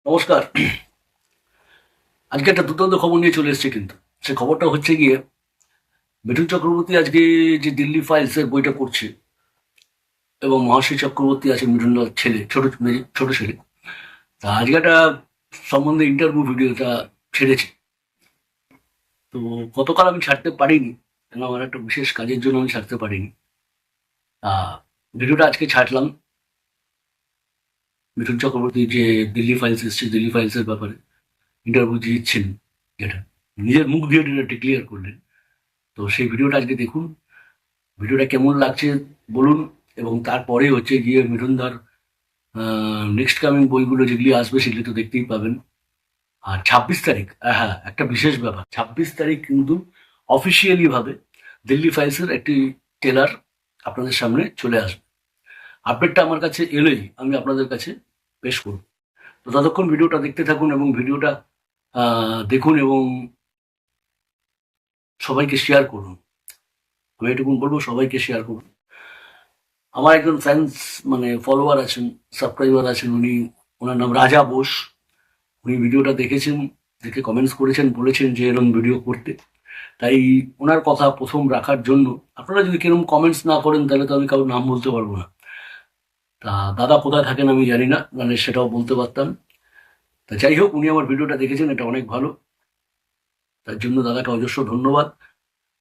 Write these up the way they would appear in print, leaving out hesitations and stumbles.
নমস্কার। আজকে একটা দুর্দান্ত খবর নিয়ে চলে এসেছি কিন্তু। সে খবরটা হচ্ছে গিয়ে মিঠুন চক্রবর্তী আজকে যে দিল্লি ফাইলসের বইটা পড়ছে এবং মহাশ্রী চক্রবর্তী আছে মিঠুনদার ছেলে, ছোট ছেলে। তা আজকে একটা সম্বন্ধে ইন্টারভিউ ভিডিওটা ছেড়েছে। তো গতকাল আমি ছাড়তে পারিনি, কেন আমার একটা বিশেষ কাজের জন্য আমি ছাড়তে পারিনি। ভিডিওটা আজকে ছাড়লাম। মিঠুন চক্রবর্তী যে দিল্লি ফাইলস এসছে, দিল্লি ফাইলসের ব্যাপারে ইন্টারভিউ দিচ্ছেন, যেটা নিজের মুখ দিয়ে এটা ক্লিয়ার করলেন। তো সেই ভিডিওটা আজকে দেখুন। ভিডিওটা কেমন লাগছে বলুন। এবং তারপরে হচ্ছে গিয়ে মিঠুনদার নেক্সট কামিং বইগুলো যেগুলি আসবে সেগুলি তো দেখতেই পাবেন। আর 26 তারিখ, হ্যাঁ, একটা বিশেষ ব্যাপার, 26 তারিখ কিন্তু অফিসিয়ালি ভাবে দিল্লি ফাইলসের একটি ট্রেলার আপনাদের সামনে চলে আসবে। আপডেটটা আমার কাছে এলেই আমি আপনাদের কাছে পেশ করব। তো ততক্ষণ ভিডিওটা দেখতে থাকুন এবং ভিডিওটা দেখুন এবং সবাইকে শেয়ার করুন। আমি এটুকুন বলবো, সবাইকে শেয়ার করুন। আমার একজন ফ্যান্স মানে ফলোয়ার আছেন, সাবস্ক্রাইবার আছেন, ওনার নাম রাজা বোস। উনি ভিডিওটা দেখেছেন, দেখে কমেন্টস করেছেন, বলেছেন যে এরকম ভিডিও করতে। তাই ওনার কথা প্রথম রাখার জন্য, আপনারা যদি কিরকম কমেন্টস না করেন তাহলে তো আমি কারোর নাম বলতে পারবো না। তা দাদা কোথায় থাকেন আমি জানি না, মানে সেটাও বলতে পারতাম। তা যাই হোক, উনি আমার ভিডিওটা দেখেছেন, এটা অনেক ভালো। তার জন্য দাদাকে অজস্র ধন্যবাদ।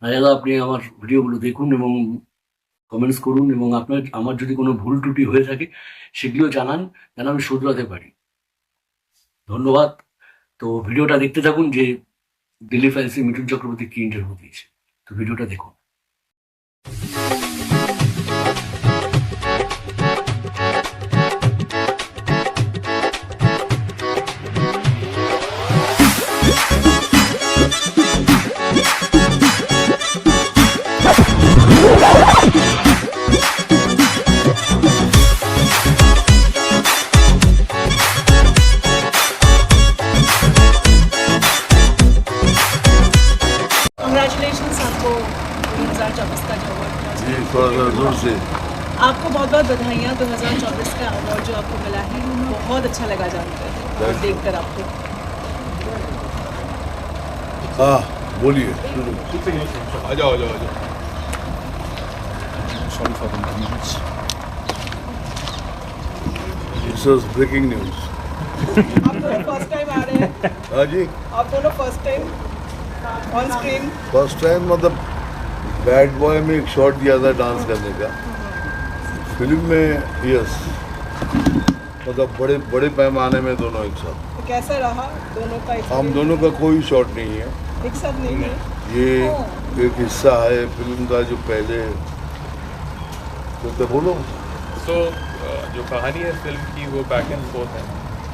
দাদা, আপনি আমার ভিডিওগুলো দেখুন এবং কমেন্টস করুন এবং আমার যদি কোনো ভুল ত্রুটি হয়ে থাকে সেগুলিও জানান, যেন আমি শুধরাতে পারি। ধন্যবাদ। তো ভিডিওটা দেখতে থাকুন যে দিল্লি ফাইলসে মিঠুন চক্রবর্তী কি ইন্টারভিউ দিয়েছে। তো ভিডিওটা দেখুন। कंग्रेचुलेशंस आपको 2024 का जो अवार्ड मिला। जी, थोड़ा सा जोर से। आपको बहुत बहुत बधाइयाँ 2024 का अवार्ड जो आपको मिला है, बहुत अच्छा लगा जानकर और देखकर आपको। हाँ, बोलिए शुरू। आ जाओ आ जाओ आ जाओ। Sorry for the inconvenience. This was breaking news. आप दोनों फर्स्ट टाइम आ रहे हैं, हाँ जी, आप दोनों first time on screen. First time मतलब बैड बॉय में एक शॉट दिया था डांस करने का। फिल्म में यस, मतलब बड़े बड़े पैमाने में दोनों एक साथ। तो कैसा रहा दोनों का हम दोनों का कोई शॉट नहीं है, एक साथ नहीं है। ये एक हिस्सा है फिल्म का जो पहले तो बोलो। जो कहानी है फिल्म की वो बैक एंड फोर्थ है।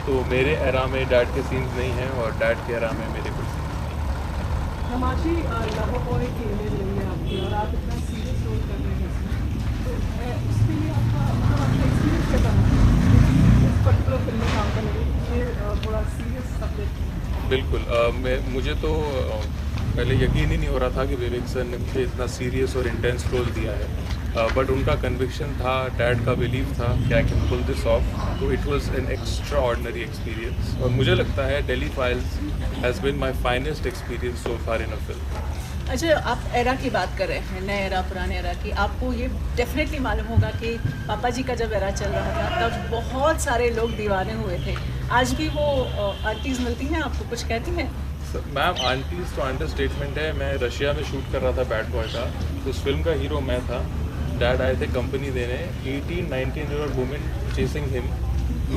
तो मेरे एरा में डैड के सीन्स नहीं हैं और डैड के एरा में मेरे कुछ सीन्स नहीं हैं। हमारी लव बॉय के लिए रही है आपकी और आप इतना सीरियस रोल कर रहे हैं इसमें। तो उसके लिए आपका मतलब आपका एक्सपीरियंस कैसा रहा इस पर्टिकुलर फिल्म में काम करने के लिए? थोड़ा सीरियस सब्जेक्ट। बिल्कुल। मुझे तो पहले यकीन ही नहीं हो रहा था कि विवेक सर ने मुझे इतना सीरियस और इंटेंस रोल दिया है। बट उनका कन्विक्शन था, डैड का बिलीव था कि I can pull this off. तो it was an extraordinary experience और मुझे लगता है Delhi files has been my finest experience so far in a film. अच्छा, आप एरा की बात कर रहे हैं, नए एरा पुराने एरा की। आपको ये डेफिनेटली मालूम होगा कि पापा जी का जब एरा चल रहा था तब बहुत सारे लोग दीवाने हुए थे। आज भी वो आंटीज़ मिलती हैं आपको, कुछ कहती हैं? मैम, आंटीज़ तो अंडर स्टेटमेंट है। मैं रशिया में शूट कर रहा था बैड बॉय का, तो उस फिल्म का हीरो मैं था। डैड आए थे कंपनी देने, 18-19 year old women chasing him.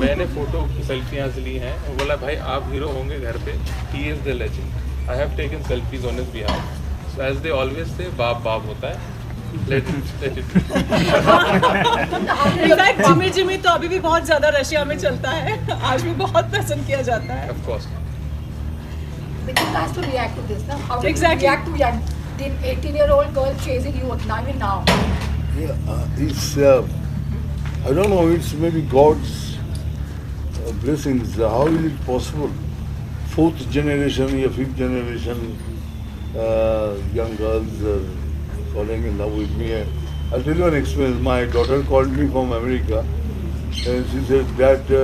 मैंने फ़ोटो की सेल्फियाँ ली हैं और बोला भाई आप हीरो होंगे घर पे, he is the legend. I have taken selfies on his behalf. So as they always say बाप बाप होता है, let it. In fact Jimmy Jimmy तो अभी भी बहुत ज़्यादा रशिया में चलता है, आज भी बहुत पसंद किया जाता है। Of course. But you guys to react to this, now. How do Exactly. you react to young, the 18-year-old girl chasing you now? Yeah, it's I don't know. It's maybe God's blessings. How is it possible? Fourth generation or fifth generation young girls are falling in love with me. I'll tell you an experience. My daughter called me from America, and she said that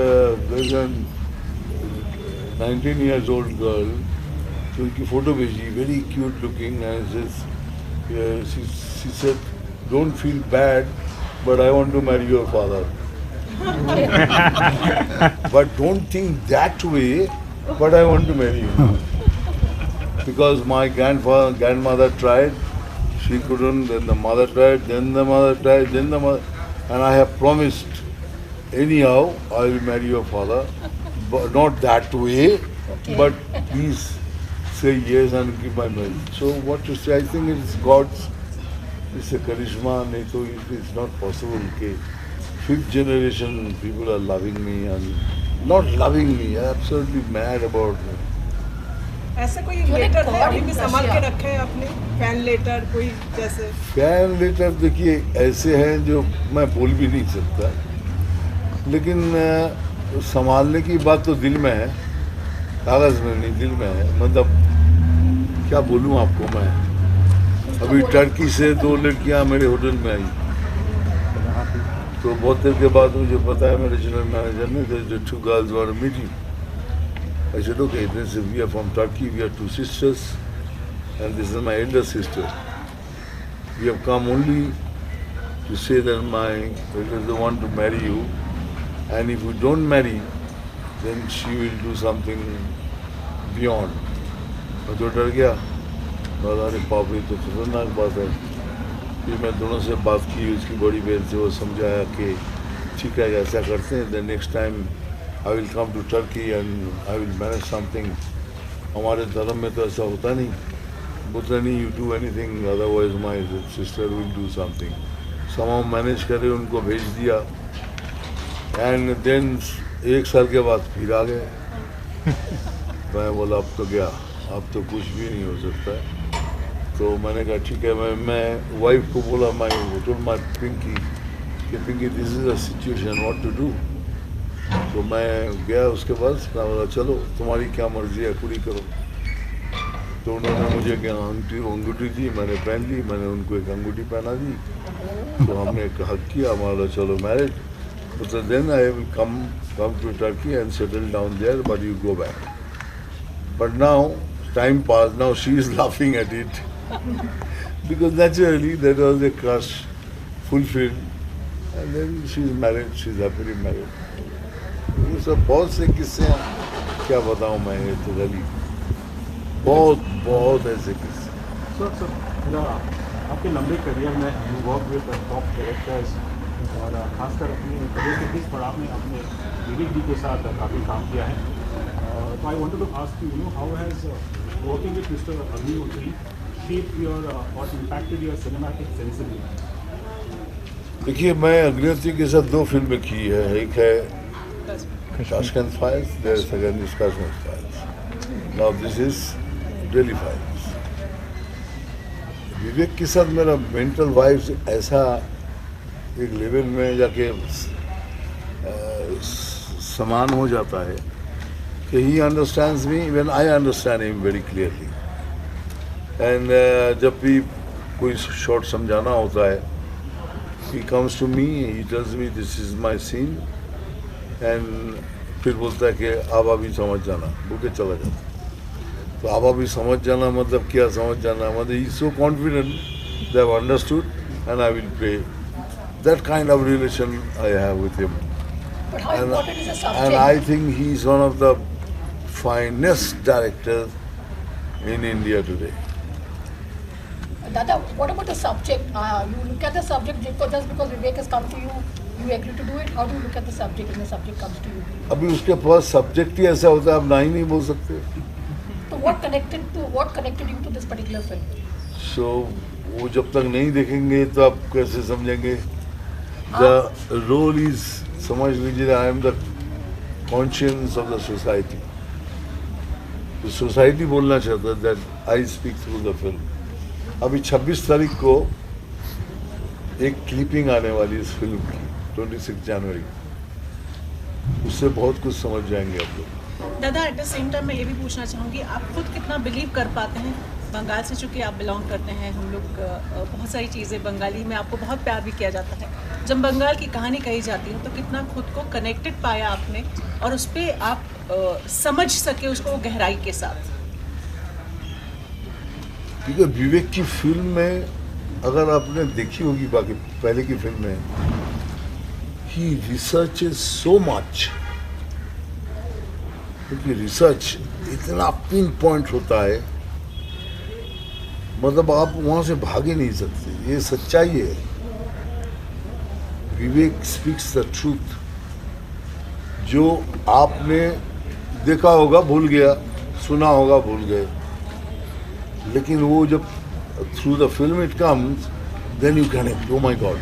there's an 19 years old girl, तो उनकी photo भेजी, very cute looking, and she said, don't feel bad, but I want to marry your father. But don't think that way, but I want to marry you. Because my grandmother tried, she couldn't, then the mother tried, then the mother tried, then the mother, and I have promised, anyhow, I will marry your father, but not that way, but please say yes and give my marriage. So what to say, I think it's God's, it's a charisma, nahi to it's not possible that fifth generation people are loving me and not loving me, absolutely mad about me. ऐसा कोई You're like letter है God अभी in भी संभाल के Russia. रखे हैं आपने, फैन लेटर कोई जैसे? फैन लेटर देखिए ऐसे हैं जो मैं बोल भी नहीं सकता, लेकिन संभालने की बात तो दिल में है, कागज़ में नहीं, दिल में है. मतलब क्या बोलूँ आपको मैं. अभी टर्की से 2 लड़कियाँ मेरे होटल में आई, तो बहुत देर के बाद मुझे पता है मेरे जनरल मैनेजर ने, the 2 girls were meeting. I said, okay, we are from Turkey, we are 2 sisters, and this is my elder sister. We have come only to say that my elder want to marry you, and if you don't marry, then she will do something beyond. मैं तो डर गया, अरे बाप रे, तो खतरनाक बात है. फिर मैं दोनों से बात की, उसकी बड़ी बहन से, वो समझाया कि ठीक है ऐसा करते हैं, then next time I will come to Turkey and I will manage something. हमारे धर्म में तो ऐसा होता नहीं, बोलता नहीं you do anything, otherwise my sister will do something. Somehow manage करे, उनको भेज दिया, and then 1 साल के बाद फिर आ गए. मैं बोला अब तो गया, अब तो कुछ भी नहीं हो सकता है. तो मैंने कहा ठीक है, मैं वाइफ को बोला, my पिंकी कि Pinky this is a situation, what to do. तो मैं गया उसके पास, मैं बोला चलो तुम्हारी क्या मर्जी है पूरी करो. तो उन्होंने मुझे क्या अंगूठी दी, मैंने पहन ली, मैंने उनको एक अंगूठी पहना दी. तो हमने एक हक किया, हमारा चलो मैरिज. तो then I will come to Turkey and settle down there, but you go back. But now time pass, now she is laughing at it because naturally that was a crush fulfilled, and then she is married, she is happily married. ये सब बहुत से किस्से हैं, क्या बताऊँ मैं, ये तो गली बहुत ऐसे किस्से. सर आपके लंबे करियर में you work with top directors, और खासकर अपने करियर के किस पड़ाव में आपने विवेक जी के साथ काफ़ी काम किया है. तो I wanted to ask you how has working with mister Agnihotri shaped your or impacted your cinematic sensibility? देखिए मैं अग्निहोत्री के साथ 2 फिल्में की है, एक है Tashkent files, there second is Kashmir files, now this is Delhi files. Vivek के साथ मेरा मेंटल वाइब्स ऐसा एक लेवल में जाके समान हो जाता है कि he understands me when I understand him very clearly. And जब भी कोई शॉट समझाना होता है, he comes to me, he tells me this is my scene, and फिर बोलता है कि आप अभी समझ जाना, बोल के चला जाता. तो आप अभी समझ जाना मतलब क्या समझ जाना, मतलब he is so confident they have understood and I will play. That kind of relation I have with him. But how important is the subject? And I think he is one of the finest directors in India today. Dada, what about the subject? You look at the subject just because Vivek has come to you, you agree to do it. How do you look at the subject when the subject comes to you? अभी उसके पास subject ही ऐसा होता है, आप ना ही नहीं बोल सकते. So what connected you to this particular film? So वो जब तक नहीं देखेंगे तो आप कैसे समझेंगे. The role is, समझ लीजिए, I am the conscience of the society. The society बोलना चाहता है that I speak through the film. अभी 26 तारीख को एक क्लिपिंग आने वाली इस फिल्म की, 26 जनवरी. उससे बहुत कुछ समझ जाएंगे आप लोग. दादा, एट द सेम टाइम मैं ये भी पूछना चाहूँगी, आप खुद कितना बिलीव कर पाते हैं बंगाल से, चूँकि आप बिलोंग करते हैं. हम लोग बहुत सारी चीज़ें बंगाली में आपको बहुत प्यार भी किया जाता है. जब बंगाल की कहानी कही जाती है तो कितना खुद को कनेक्टेड पाया आपने, और उस पर आप समझ सके उसको गहराई के साथ? क्योंकि विवेक की फिल्म में अगर आपने देखी होगी बाकी पहले की फिल्म में, ही रिसर्च इज सो मच, क्योंकि रिसर्च इतना पिन पॉइंट होता है, मतलब आप वहां से भाग ही नहीं सकते, ये सच्चाई है। विवेक स्पीक्स द ट्रूथ। जो आपने देखा होगा भूल गया, सुना होगा भूल गए, लेकिन वो जब through the film it comes, then you connect, oh my god.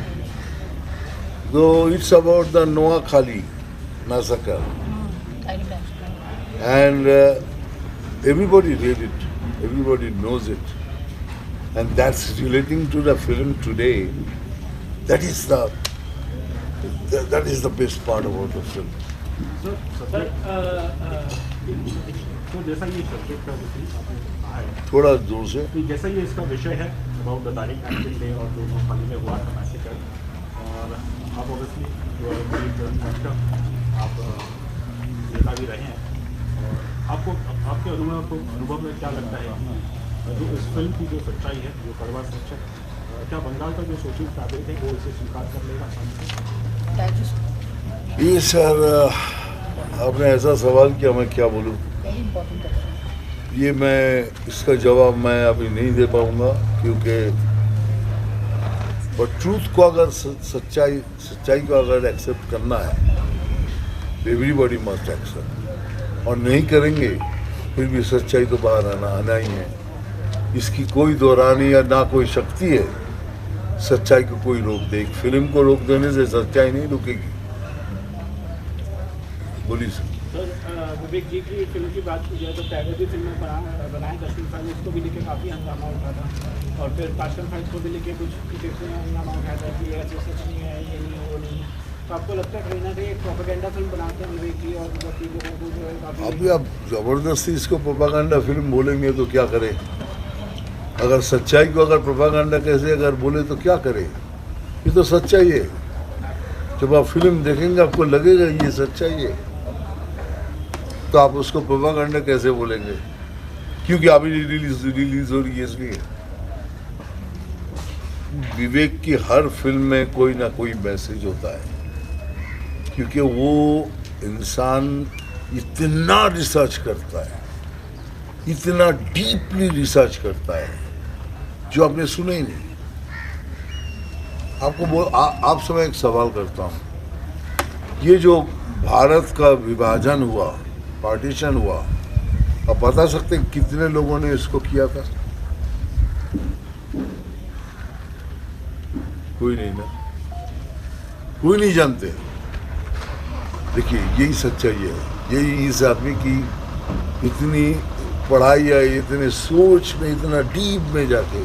So it's about the Noah Khali massacre, I remember. and everybody read it, everybody knows it, and that's relating to the film today. That is the best part about the film. तो जैसा ये subject का विषय आपने कहा है, थोड़ा जोर से। तो जैसा ये इसका विषय है अबाउट द तारीख एक्शन डे और जो खाली में हुआ था मैसेकर, और आप ऑब्वियसली जो एक्टर आप नेता भी रहे हैं, और आपको आपके अनुभव में क्या लगता है कि जो इस फिल्म की जो सच्चाई है, जो कड़वा सच है, क्या बंगाल का जो शोषित नागरिक है वो इसे स्वीकार कर लेगा? That is ये सर आपने ऐसा सवाल किया, मैं क्या बोलूँ। very important question. ये मैं इसका जवाब मैं अभी नहीं दे पाऊंगा, क्योंकि पर ट्रूथ को अगर सच्चाई को अगर एक्सेप्ट करना है, एवरीबॉडी मस्ट एक्सेप्ट, और नहीं करेंगे फिर भी सच्चाई तो बाहर आना ही है। इसकी कोई दौरानी या ना कोई शक्ति है सच्चाई को कोई रोक दे। एक फिल्म को रोक देने से सच्चाई नहीं रुकेगी। बोलिए सर। विवेक जी की फिल्म की बात की जाए तो पहले भी फिल्में बनाए कश्मीर फाइल्स, उसको भी लेके काफ़ी हंगामा उठा था, और फिर काश्मीर फाइल्स को भी लेके कुछ हंगामा उठाया था कि ऐसे सच नहीं है, ये नहीं है, वो नहीं है। तो आपको लगता है कहीं ना कहीं एक प्रोपेगेंडा फिल्म बनाते हैं विवेक जी, और बाकी लोगों को जो है काफ़ी। अभी आप जबरदस्ती इसको प्रोपागेंडा फिल्म बोलेंगे तो क्या करें? अगर सच्चाई को अगर प्रोपागेंडा कैसे अगर बोले तो क्या करें? ये तो सच्चाई है। जब आप फिल्म देखेंगे आपको लगेगा ये सच्चाई है, तो आप उसको प्रोपागेंडा कैसे बोलेंगे? क्योंकि अभी रिलीज हो रही है इसलिए। विवेक की हर फिल्म में कोई ना कोई मैसेज होता है, क्योंकि वो इंसान इतना रिसर्च करता है, इतना डीपली रिसर्च करता है जो आपने सुना ही नहीं। आपसे मैं एक सवाल करता हूँ, ये जो भारत का विभाजन हुआ, पार्टीशन हुआ, आप बता सकते हैं कितने लोगों ने इसको किया था? कोई नहीं ना, कोई नहीं जानते। देखिए यही सच्चाई है, यही इस आदमी की इतनी पढ़ाई है, इतने सोच में, इतना डीप में जाके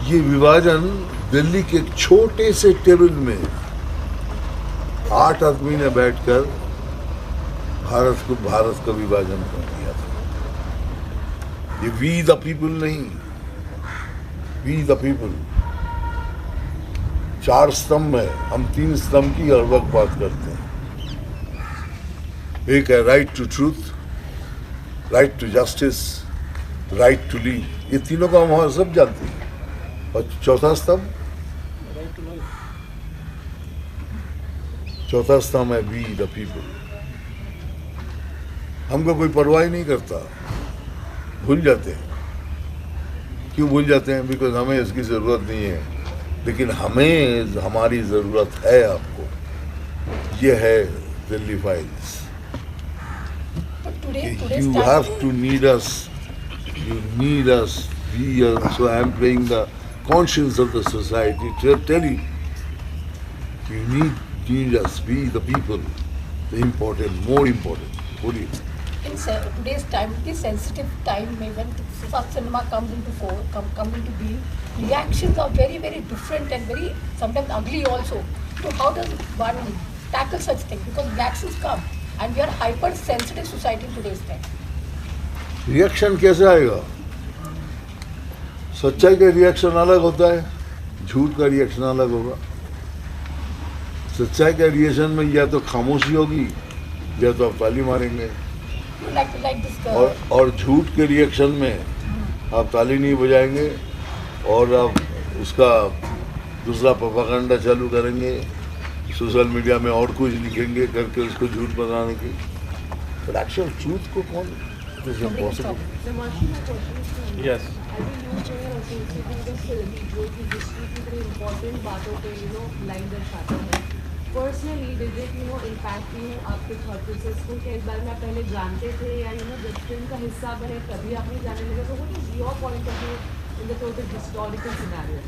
ये विभाजन दिल्ली के एक छोटे से टेबल में 8 आदमी ने बैठकर भारत का विभाजन कर दिया था। ये वी द पीपल नहीं, वी द पीपल। 4 स्तंभ है, हम 3 स्तंभ की हर वक्त बात करते हैं। एक है right to truth, right to justice, right to live. ये तीनों का हम सब जानते हैं। और चौथा स्तंभ है वी द पीपल। हमको कोई परवाह नहीं करता, भूल जाते हैं। क्यों भूल जाते हैं? बिकॉज हमें इसकी ज़रूरत नहीं है, लेकिन हमें हमारी ज़रूरत है आपको। ये है Delhi files. You have to need us. You need us. We are, so I am playing the conscience of the society. Tell you, you need us. We the people, the important, more important. What do you? In today's time, this sensitive time, when such cinema comes into being, reactions are very, very different and very sometimes ugly also. So how does one tackle such things? Because reactions come, and we are hypersensitive society in today's time. Reaction कैसे आएगा? सच्चाई का reaction अलग होता है, झूठ का reaction अलग होगा। सच्चाई का रिएक्शन में या तो खामोशी होगी या तो आप ताली मारेंगे। like this और झूठ के रिएक्शन में आप ताली नहीं बजाएंगे और आप उसका दूसरा प्रोपेगेंडा चालू करेंगे, सोशल मीडिया में और कुछ लिखेंगे करके उसको झूठ बनाने की। बट एक्चुअल ट्रूथ को कौन is impossible. Yes personally did it impact आपके थॉट प्रोसेस को कि इस बारे में आप पहले जानते थे या जब फिल्म का हिस्सा बने तभी आपने जाने लगे, तो what is your point of view in the total historical scenario?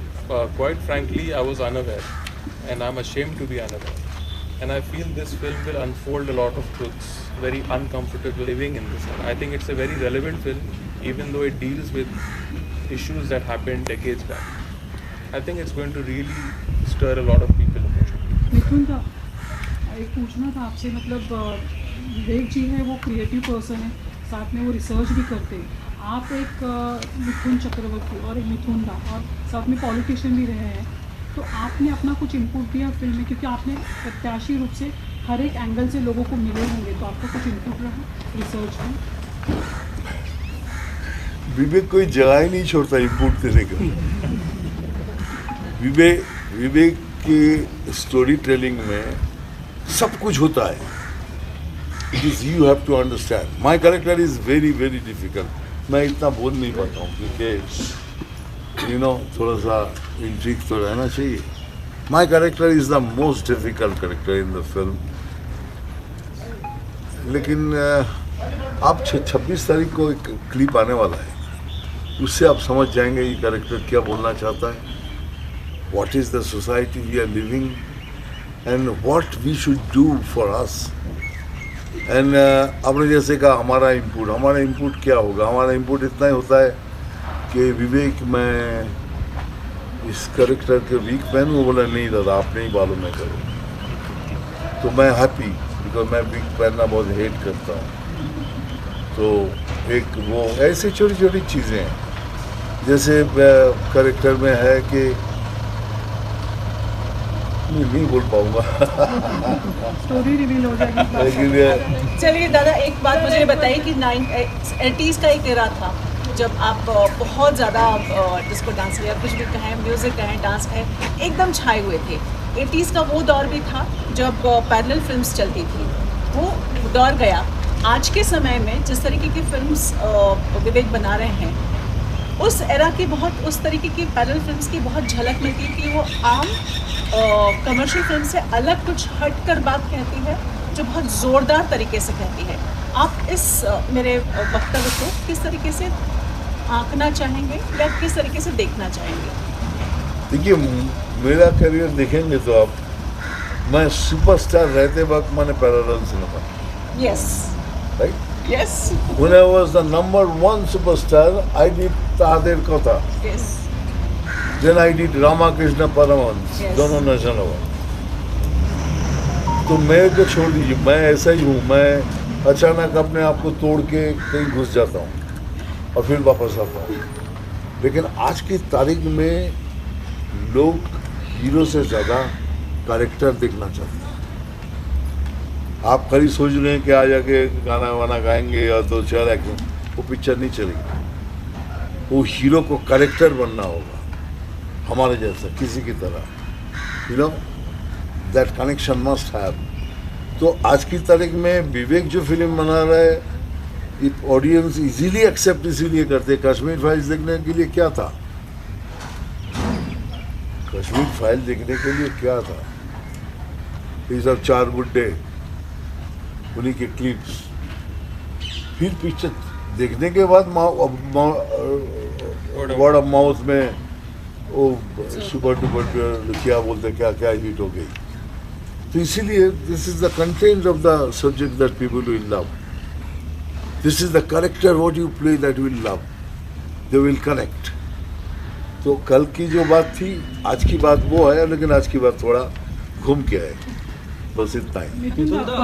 Quite frankly, I was unaware, and I'm ashamed to be unaware. And I feel this film will unfold a lot of truths, very uncomfortable living in this. And I think it's a very relevant film, even though it deals with issues that happened decades back. I think it's going to really stir a lot of people emotionally. मिथुन का एक पूछना था आपसे, मतलब विवेक जी है वो creative person है, साथ में वो रिसर्च भी करते हैं। आप एक मिथुन चक्रवर्ती और एक मिथुन दा और साथ में पॉलिटिशियन भी रहे हैं, तो आपने अपना कुछ इनपुट दिया फिल्म में, क्योंकि आपने प्रत्याशी रूप से हर एक एंगल से लोगों को मिले होंगे, तो आपका कुछ इनपुट रहा रिसर्च में? विवेक कोई जगह ही नहीं छोड़ता इनपुट देने का। विवेक की स्टोरी टेलिंग में सब कुछ होता है। It is you have to understand. My character is very very difficult. मैं इतना बोल नहीं पाता हूँ क्योंकि थोड़ा सा इंट्रिग तो रहना चाहिए। माई character is the most difficult character in the film. लेकिन आप 26 तारीख को एक क्लिप आने वाला है, उससे आप समझ जाएंगे ये कैरेक्टर क्या बोलना चाहता है, what is the society we are living and what we should do for us. and आपने जैसे कहा हमारा इनपुट क्या होगा। हमारा इनपुट इतना ही होता है कि विवेक मैं इस कैरेक्टर के वीक मैन, वो बोला नहीं दादा आप नहीं मालूम मैं करूँ, तो मैं हैप्पी बिकॉज मैं वीक पहनना बहुत हेट करता हूँ। तो एक वो ऐसी छोटी छोटी चीज़ें हैं, जैसे कैरेक्टर में है कि नहीं बोल पाऊंगा स्टोरी रिवील हो जाएगी। लेकिन चलिए दादा, एक बात मुझे बताइए कि 80s का एक एरा था जब आप बहुत ज़्यादा डिस्को डांस या कुछ भी कहें, म्यूज़िक कहें, डांस कहें, एकदम छाए हुए थे। 80s का वो दौर भी था जब पैरेलल फिल्म्स चलती थी, वो दौर गया। आज के समय में जिस तरीके की फिल्म्स विवेक बना रहे हैं, उस एरा की बहुत, उस तरीके की पैरेलल फिल्म्स की बहुत झलक मिलती है कि वो आम कमर्शियल फिल्म से अलग कुछ हटकर बात कहती है, जो बहुत ज़ोरदार तरीके से कहती है। आप इस मेरे वक्तव्य को किस तरीके से आंकना चाहेंगे या किस तरीके से देखना चाहेंगे? देखिए, मेरा करियर देखेंगे तो आप, मैं सुपरस्टार रहते वक्त मैंने parallel cinema, yes right, yes, when I was the number 1 superstar, I did Tahader Kotha. Yes, Then I did Ramakrishna Paramahans, Yes. दोनों नेशनल अवार्ड। तो मेरे को छोड़ दीजिए, मैं ऐसा ही हूँ। मैं अचानक अपने आप को तोड़ के कहीं घुस जाता हूँ और फिर वापस आता हूँ। लेकिन आज की तारीख में लोग हीरो से ज़्यादा कैरेक्टर देखना चाहते हैं। आप खाली सोच रहे हैं कि आ जाके गाना वाना गाएंगे या तो चल एक्टिंग, वो पिक्चर नहीं चलेगी। वो हीरो को कैरेक्टर बनना होगा हमारे जैसा, किसी की तरह। That connection must have. तो आज की तारीख में विवेक जो फिल्म बना रहा है, ऑडियंस इजीली एक्सेप्ट इसीलिए करते। कश्मीर फाइल्स देखने के लिए क्या था? कश्मीर फाइल देखने के लिए क्या था? ये सब 4 बुड्ढे, उन्हीं के क्लिप्स। फिर पिक्चर देखने के बाद वर्ड ऑफ माउथ में वो सुपर डुपर क्या बोलते, क्या क्या हिट हो गई। तो इसीलिए this is the content of the subject that people will love. This is the character what you play that will love, they will connect. तो कल की जो बात थी, आज की बात वो है, लेकिन आज की बात थोड़ा घूम के है, बस इतना ही। मिथुन दा,